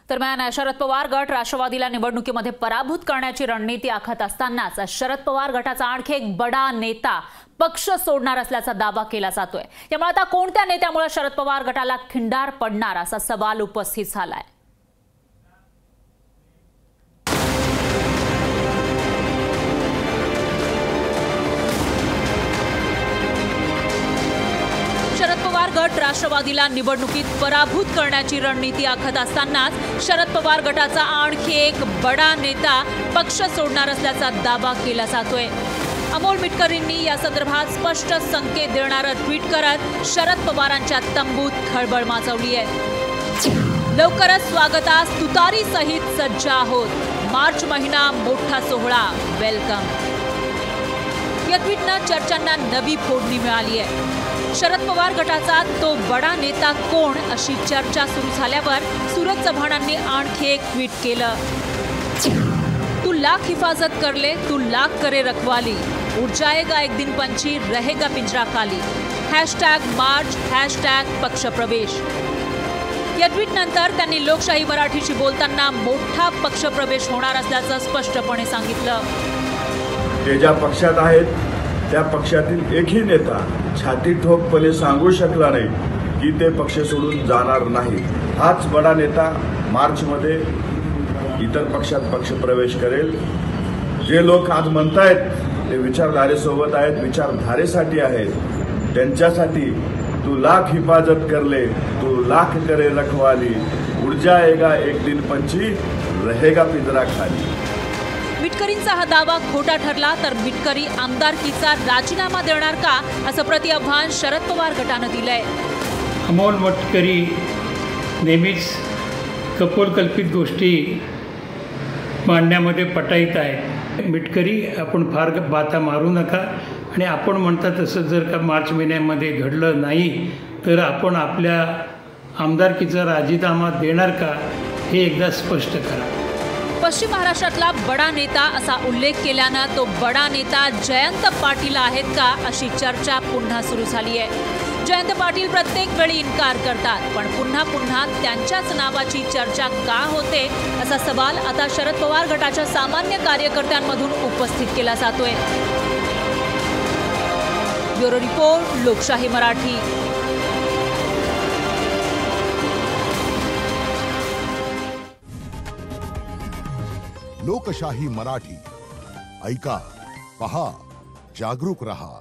दरम्यान शरद पवार गट राष्ट्रवादीला निवडणुकीमध्ये पराभूत करण्याची रणनीती आखत असतानाच शरद पवार गटाचा आणखी एक बडा नेता पक्ष सोडणार असल्याचा दावा केला जातोय। त्यामुळे आता कोणत्या नेत्यामुळे शरद पवार गटाला खिंडार पडणार असा सवाल उपस्थित झालाय। शरद पवार गट राष्ट्रवादीला निवडणुकीत पराभूत करण्याची रणनीती आखत असतानाच शरद पवार गटाचा आणखी एक बडा नेता पक्ष सोडणार असल्याचा दावा केला जातोय। अमोल मिटकरींनी या संदर्भात स्पष्ट संकेत देणारं ट्विट करत शरद पवारांच्या तंबूत खळबळ माजवली आहे। लवकरच स्वागतास तुतारी सहित सज्ज आहोत, मार्च महिना मोठा सोहळा, वेलकम। या ट्विटनं चर्चांना नवी फोडणी मिळाली आहे। शरद पवार गटाचा तो बडा नेता कोण अशी चर्चा सुरू झाल्यावर सूरज चव्हाणांनी आणखी एक ट्विट केलं। तू लाख हिफाजत कर ले, तू लाख करे रखवाली, उड़ जाएगा एक दिन पंछी, रहेगा पिंजरा खाली, #मार्च, #पक्ष प्रवेश। या ट्विट नंतर त्यांनी लोकशाही मराठीशी बोलताना मोठा पक्ष प्रवेश होणार असल्याचं स्पष्टपणे सांगितलं। ते ज्या पक्षात आहेत त्या पक्षातील एकही नेता छाती ठोकपणे सांगू शकला नाही की ते पक्ष सोडून जाणार नाही। हाच बडा नेता मार्चमध्ये इतर पक्षात पक्षप्रवेश करेल। जे लोक आज म्हणतायत ते विचारधारेसोबत आहेत, विचारधारेसाठी आहेत, त्यांच्यासाठी तू लाख हिफाजत कर ले, तू लाख करे रखवाली, उड़ जाएगा एक दिन पंछी, रहेगा पिंजरा खाली। मिटकरींचा हा दावा खोटा ठरला तर मिटकरी आमदारकीचा राजीनामा देणार का असं प्रतिआव्हान शरद पवार गटानं दिलंय। अमोल मिटकरी नेहमीच कपोलकल्पित गोष्टी मांडण्यामध्ये पटाईत आहे। मिटकरी आपण फार बाता मारू नका आणि आपण म्हणता तसं जर का मार्च महिन्यामध्ये घडलं नाही तर आपण आपल्या आमदारकीचा राजीनामा देणार का हे एकदा स्पष्ट करा। पश्चिम महाराष्ट्रातला बडा नेता असा उल्लेख केल्यानं तो बडा नेता जयंत पाटील आहेत का अशी चर्चा पुन्हा सुरू झाली आहे। जयंत पाटील प्रत्येक वेळी इन्कार करतात, पण पुन्हा पुन्हा त्यांच्याच नावाची चर्चा का होते असा सवाल आता शरद पवार गटाच्या सामान्य कार्यकर्त्यांमधून उपस्थित केला जातोय। ब्युरो रिपोर्ट, लोकशाही मराठी। लोकशाही मराठी ऐका, पहा, जागरूक रहा।